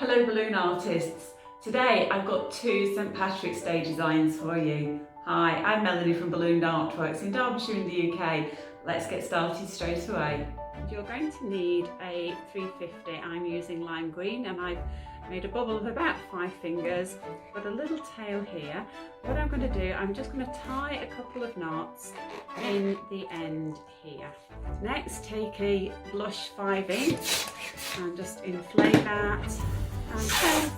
Hello balloon artists. Today I've got two St Patrick's Day designs for you. Hi, I'm Melanie from Balloon Artworks in Derbyshire in the UK. Let's get started straight away. You're going to need a 350. I'm using lime green and I've made a bubble of about 5 fingers. Got a little tail here. What I'm going to do, I'm just going to tie a couple of knots in the end here. Next, take a blush 5" and just inflate that and then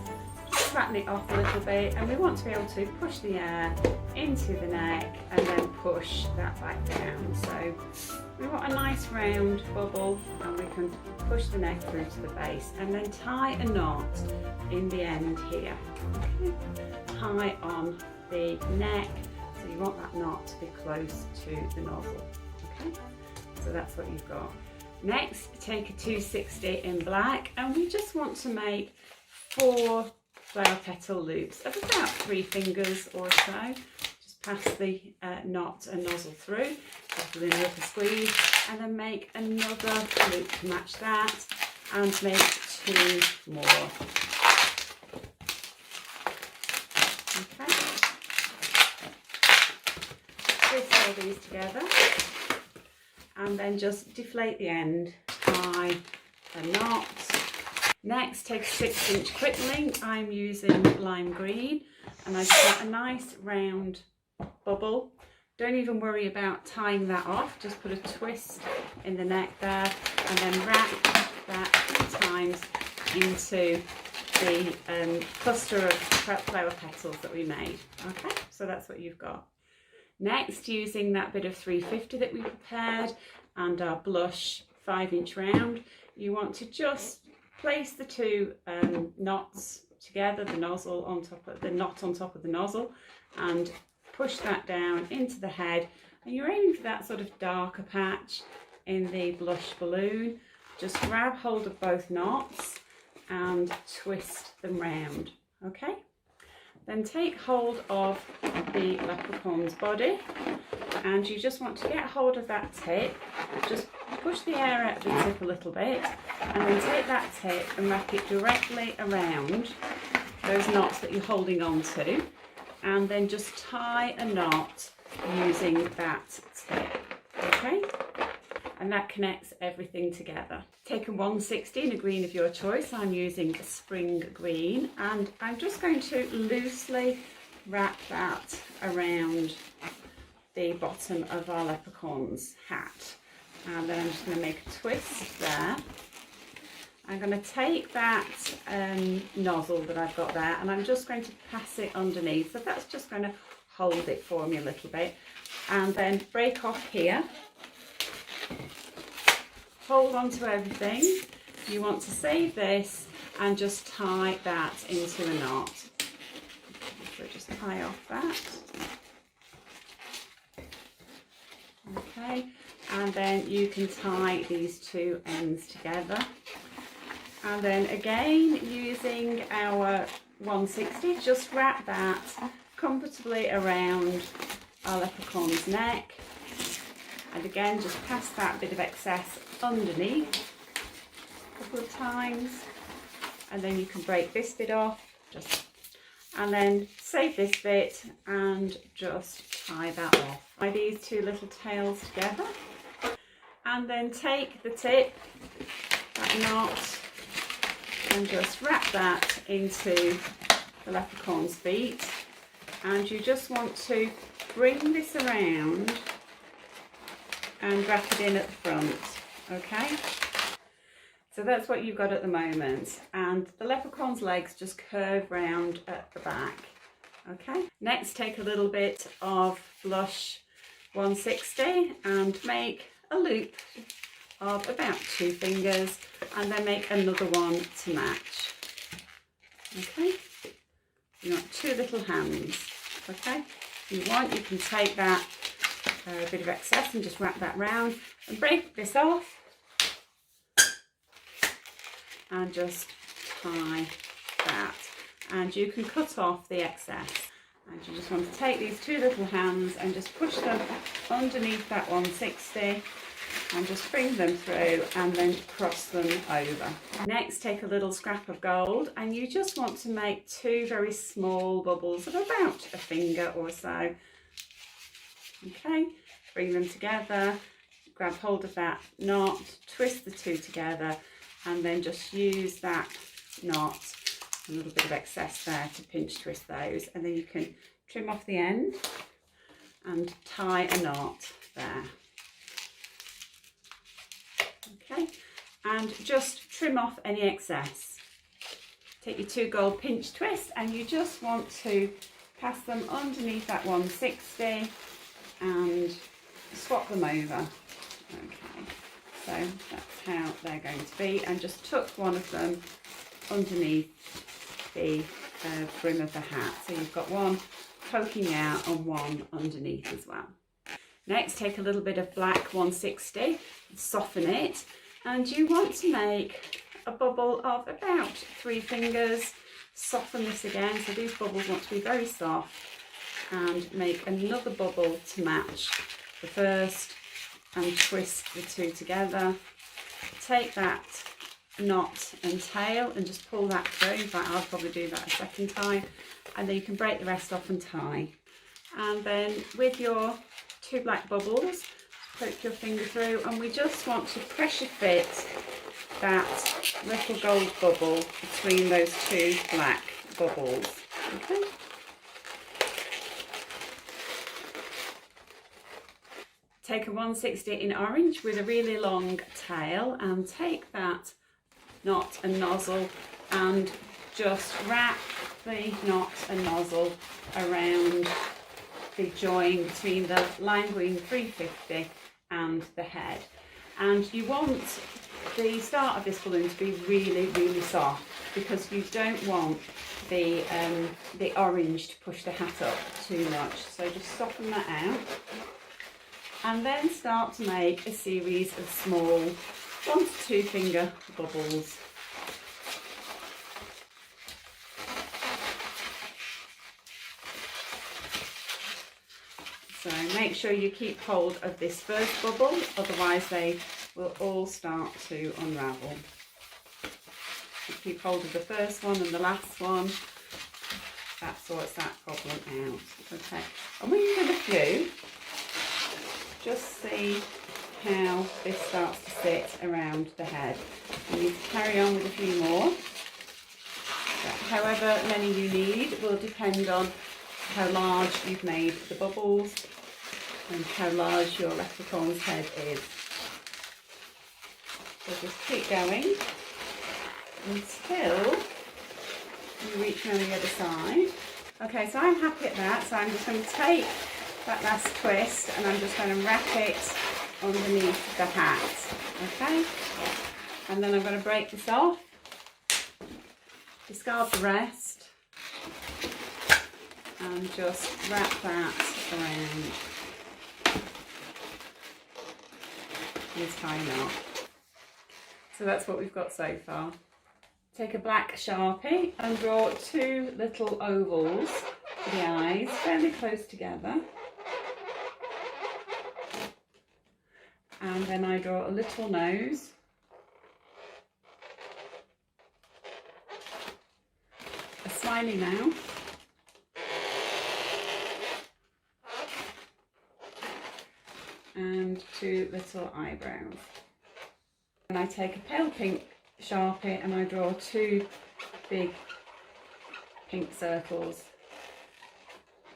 flatten it off a little bit, and we want to be able to push the air into the neck and then push that back down. So we want a nice round bubble and we can push the neck through to the base and then tie a knot in the end here. Okay. Tie on the neck, so you want that knot to be close to the nozzle. Okay, so that's what you've got. Next, take a 260 in black and we just want to make 4 flower petal loops of about 3 fingers or so. Just pass the knot and nozzle through, give it a little squeeze, and then make another loop to match that and make 2 more. Okay. Twist all these together and then just deflate the end, tie a knot. Next, take a 6" quick link. I'm using lime green and I've got a nice round bubble. Don't even worry about tying that off, just put a twist in the neck there and then wrap that 3 times into the cluster of flower petals that we made. Okay, so that's what you've got. Next, using that bit of 350 that we prepared and our blush 5" round, you want to just place the 2 knots together, the nozzle on top of the knot on top of the nozzle, and push that down into the head. And you're aiming for that sort of darker patch in the blush balloon. Just grab hold of both knots and twist them round. Okay. Then take hold of the leprechaun's body and you just want to get hold of that tip, just push the air out of the tip a little bit and then take that tip and wrap it directly around those knots that you're holding on to, and then just tie a knot using that tip. Okay? And that connects everything together. Take a 160 in a green of your choice. I'm using a spring green and I'm just going to loosely wrap that around the bottom of our leprechaun's hat. And then I'm just going to make a twist there. I'm going to take that nozzle that I've got there and I'm just going to pass it underneath. So that's just going to hold it for me a little bit. And then break off here. Hold on to everything. You want to save this and just tie that into a knot. So just tie off that. Okay, and then you can tie these 2 ends together. And then again, using our 160, just wrap that comfortably around our leprechaun's neck. And again, just pass that bit of excess underneath a couple of times, and then you can break this bit off, and then save this bit and just tie that off. Tie these 2 little tails together and then take the tip, that knot, and just wrap that into the leprechaun's feet, and you just want to bring this around and wrap it in at the front. Okay, so that's what you've got at the moment, and the leprechaun's legs just curve round at the back. Okay, next take a little bit of blush 160 and make a loop of about 2 fingers and then make another one to match. Okay, you want 2 little hands. Okay, if you want, you can take that a bit of excess and just wrap that round and break this off and just tie that, and you can cut off the excess, and you just want to take these 2 little hands and just push them underneath that 160 and just bring them through and then cross them over. Next, take a little scrap of gold and you just want to make 2 very small bubbles of about a finger or so. Okay, bring them together, grab hold of that knot, twist the 2 together, and then just use that knot, a little bit of excess there, to pinch twist those, and then you can trim off the end and tie a knot there. Okay, and just trim off any excess. Take your 2 gold pinch twists and you just want to pass them underneath that 160 and swap them over. Okay, so that's how they're going to be, and just tuck one of them underneath the brim of the hat. So you've got one poking out and one underneath as well. Next, take a little bit of black 160, soften it, and you want to make a bubble of about 3 fingers. Soften this again, so these bubbles want to be very soft, and make another bubble to match the first and twist the 2 together. Take that knot and tail and just pull that through. In fact, I'll probably do that a second time, and then you can break the rest off and tie. And then with your 2 black bubbles, poke your finger through, and we just want to pressure fit that little gold bubble between those 2 black bubbles. Okay. Take a 160 in orange with a really long tail, and take that knot and nozzle and just wrap the knot and nozzle around the join between the lime green 350 and the head. And you want the start of this balloon to be really, really soft, because you don't want the orange to push the hat up too much. So just soften that out, and then start to make a series of small 1 to 2 finger bubbles. So make sure you keep hold of this first bubble, otherwise they will all start to unravel. You keep hold of the first one and the last one. That sorts that problem out. Okay, and when you've done a few, just see how this starts to sit around the head. You need to carry on with a few more. However many you need will depend on how large you've made the bubbles and how large your leprechaun's head is. So just keep going until you reach around the other side. Okay, so I'm happy at that, so I'm just going to take that last twist and I'm just going to wrap it underneath the hat. Okay, and then I'm going to break this off, discard the rest, and just wrap that around and tie a knot. So that's what we've got so far. Take a black Sharpie and draw 2 little ovals for the eyes, fairly close together. And then I draw a little nose. A smiley mouth. And 2 little eyebrows. And I take a pale pink Sharpie and I draw 2 big pink circles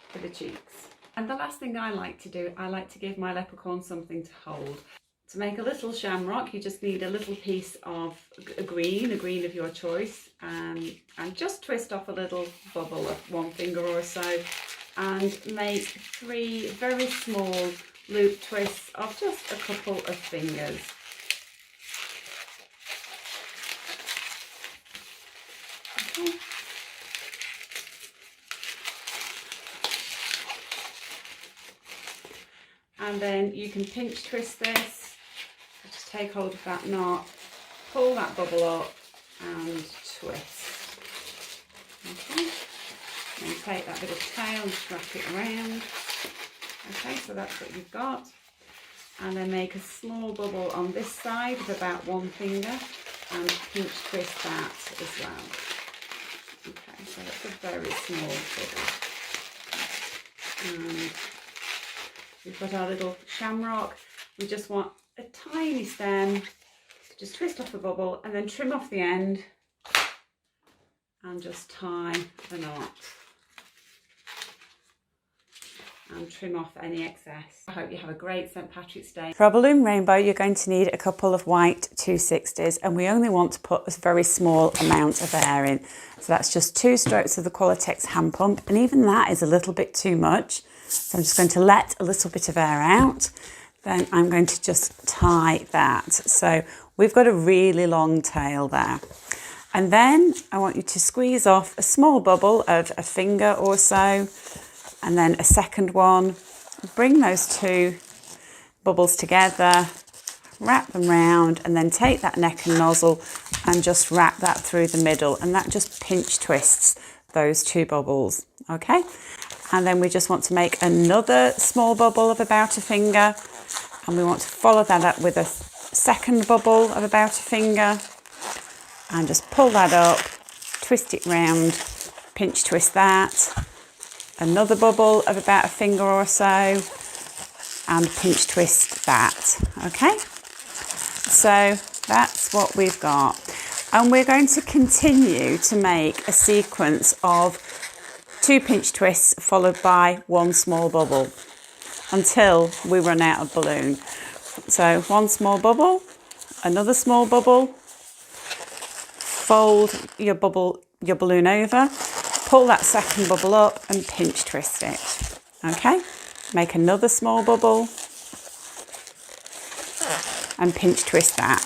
for the cheeks. And the last thing I like to do, I like to give my leprechaun something to hold. To make a little shamrock, you just need a little piece of a green of your choice, and just twist off a little bubble of 1 finger or so, and make 3 very small loop twists of just a couple of fingers. Okay. And then you can pinch twist this, just take hold of that knot, pull that bubble up and twist. Okay, then take that bit of tail and just wrap it around. Okay, so that's what you've got. and then make a small bubble on this side of about 1 finger and pinch twist that as well. Okay, so that's a very small bubble. And we've got our little shamrock. We just want a tiny stem. Just twist off the bubble and then trim off the end and just tie the knot and trim off any excess. I hope you have a great St. Patrick's Day. For our balloon rainbow, you're going to need a couple of white 260s, and we only want to put a very small amount of air in. So that's just 2 strokes of the Latex hand pump, and even that is a little bit too much. So I'm just going to let a little bit of air out. Then I'm going to just tie that. So we've got a really long tail there. And then I want you to squeeze off a small bubble of a finger or so, and then a second one. Bring those 2 bubbles together, wrap them round, and then take that neck and nozzle and just wrap that through the middle, and that just pinch twists those 2 bubbles, okay? And then we just want to make another small bubble of about a finger, and we want to follow that up with a second bubble of about a finger, and just pull that up, twist it round, pinch twist that, another bubble of about a finger or so, and pinch twist that, okay? So that's what we've got. And we're going to continue to make a sequence of 2 pinch twists followed by 1 small bubble until we run out of balloon. So 1 small bubble, another small bubble, fold your balloon over, pull that second bubble up and pinch twist it, okay? Make another small bubble and pinch twist that,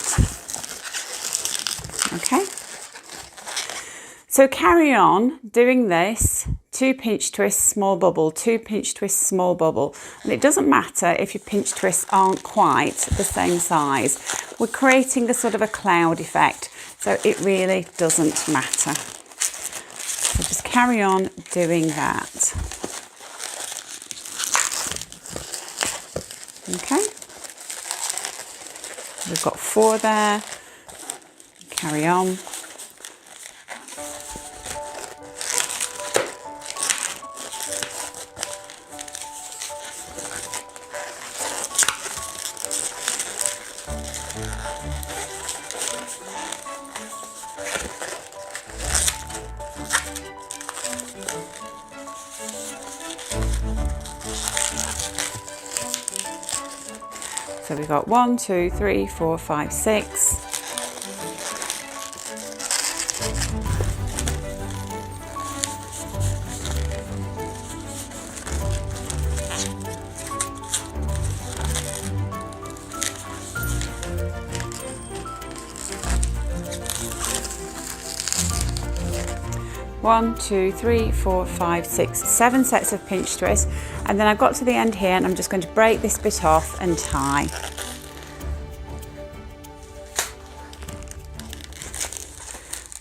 okay? So carry on doing this, 2 pinch twists, small bubble, 2 pinch twists, small bubble. And it doesn't matter if your pinch twists aren't quite the same size. We're creating a sort of a cloud effect, so it really doesn't matter. So just carry on doing that. Okay. We've got 4 there. Carry on. So we've got 1, 2, 3, 4, 5, 6. One, 2, 3, 4, 5, 6, 7 sets of pinch twists, and then I've got to the end here and I'm just going to break this bit off and tie.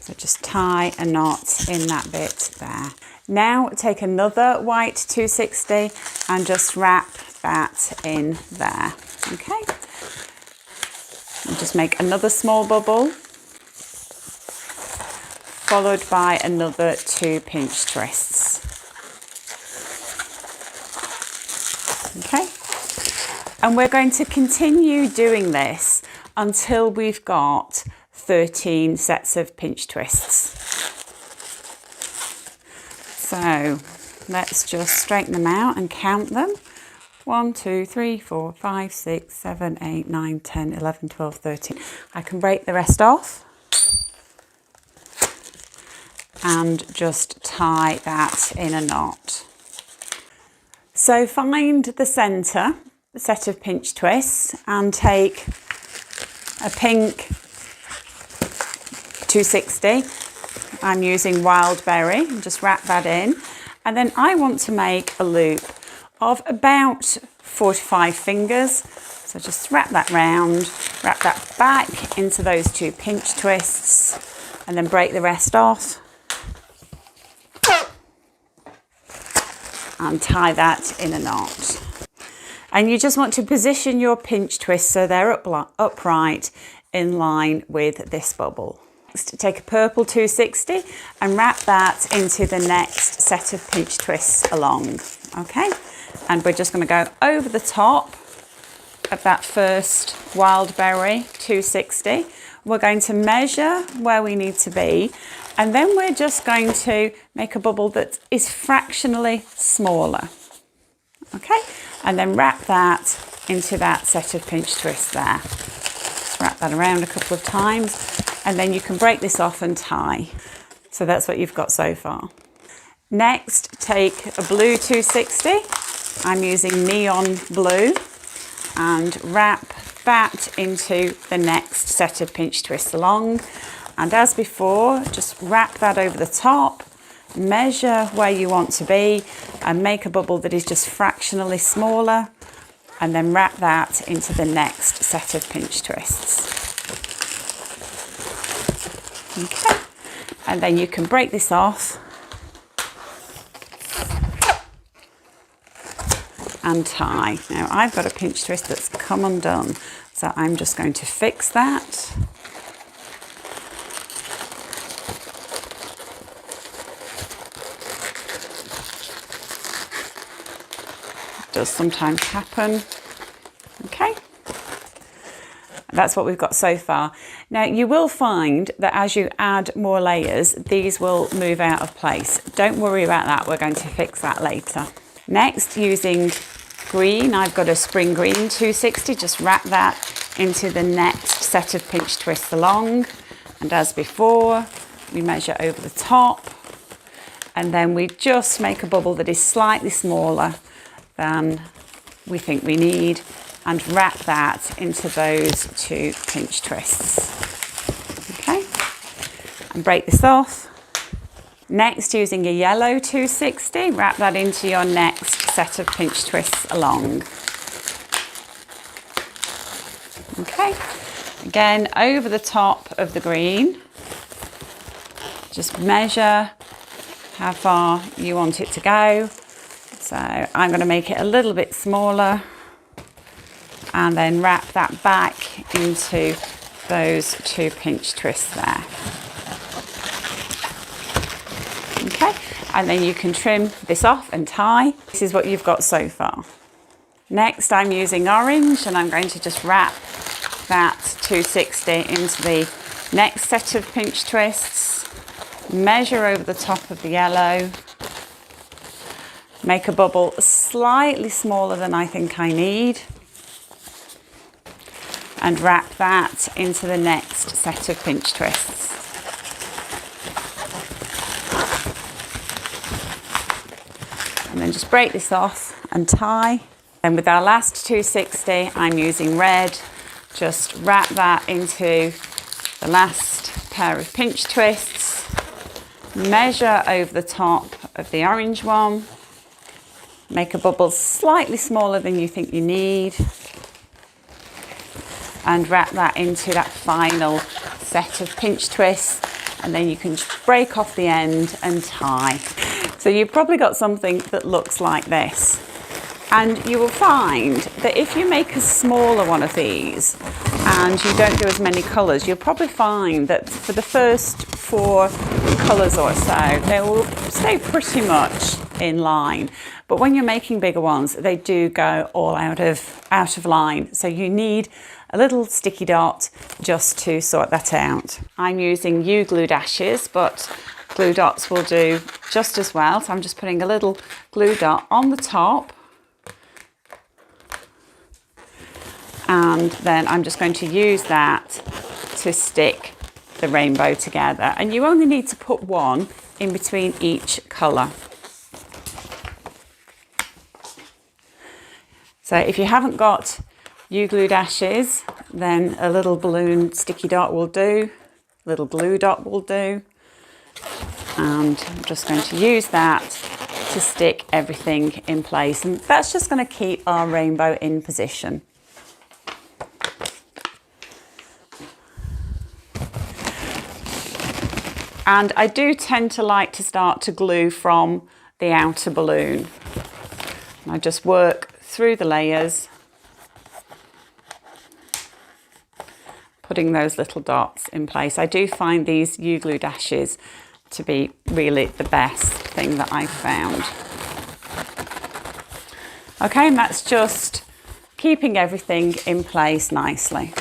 So just tie a knot in that bit there. Now take another white 260 and just wrap that in there, okay? And just make another small bubble, followed by another 2 pinch twists. Okay, and we're going to continue doing this until we've got 13 sets of pinch twists. So let's just straighten them out and count them. 1, 2, 3, 4, 5, 6, 7, 8, 9, 10, 11, 12, 13. I can break the rest off and just tie that in a knot. So find the centre set of pinch twists and take a pink 260. I'm using wild berry, and just wrap that in. And then I want to make a loop of about 4 to 5 fingers. So just wrap that round, wrap that back into those 2 pinch twists, and then break the rest off. And tie that in a knot. And you just want to position your pinch twists so they're upright in line with this bubble. Next, take a purple 260 and wrap that into the next set of pinch twists along, okay? And we're just going to go over the top of that first wild berry 260. We're going to measure where we need to be, and then we're just going to make a bubble that is fractionally smaller, okay? And then wrap that into that set of pinch twists there. Just wrap that around a couple of times, and then you can break this off and tie. So that's what you've got so far. Next, take a blue 260. I'm using neon blue, and wrap that into the next set of pinch twists along. And as before, just wrap that over the top, measure where you want to be, and make a bubble that is just fractionally smaller, and then wrap that into the next set of pinch twists. Okay, and then you can break this off and tie. Now I've got a pinch twist that's come undone, so I'm just going to fix that. It does sometimes happen. Okay, that's what we've got so far. Now you will find that as you add more layers, these will move out of place. Don't worry about that, we're going to fix that later. Next, using green, I've got a spring green 260, just wrap that into the next set of pinch twists along. And as before, we measure over the top, and then we just make a bubble that is slightly smaller than we think we need, and wrap that into those two pinch twists. Okay, and break this off. Next, using a yellow 260, wrap that into your next set of pinch twists along. Okay, again over the top of the green. Just measure how far you want it to go. So I'm going to make it a little bit smaller, and then wrap that back into those two pinch twists there. Okay, and then you can trim this off and tie. This is what you've got so far. Next, I'm using orange, and I'm going to just wrap that 260 into the next set of pinch twists, measure over the top of the yellow, make a bubble slightly smaller than I think I need, and wrap that into the next set of pinch twists. And then just break this off and tie. And with our last 260, I'm using red. Just wrap that into the last pair of pinch twists, measure over the top of the orange one, make a bubble slightly smaller than you think you need, and wrap that into that final set of pinch twists, and then you can just break off the end and tie. So you've probably got something that looks like this. And you will find that if you make a smaller one of these and you don't do as many colours, you'll probably find that for the first 4 colours or so, they will stay pretty much in line. But when you're making bigger ones, they do go all out of line. So you need a little sticky dot just to sort that out. I'm using U-glued ashes, but glue dots will do just as well. So I'm just putting a little glue dot on the top. And then I'm just going to use that to stick the rainbow together. And you only need to put one in between each colour. So if you haven't got U-glued ashes, then a little balloon sticky dot will do, a little glue dot will do. And I'm just going to use that to stick everything in place. And that's just going to keep our rainbow in position. And I do tend to like to start to glue from the outer balloon. I just work through the layers, putting those little dots in place. I do find these U-glue dashes to be really the best thing that I've found. Okay, and that's just keeping everything in place nicely.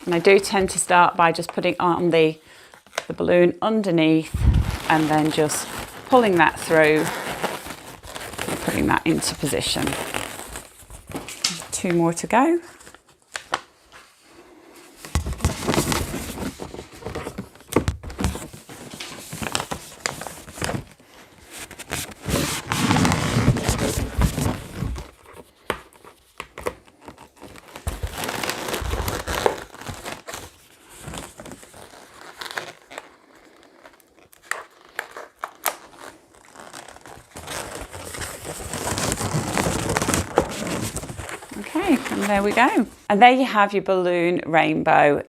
And I do tend to start by just putting on the balloon underneath and then just pulling that through and putting that into position. 2 more to go. Okay, and there we go. And there you have your balloon rainbow.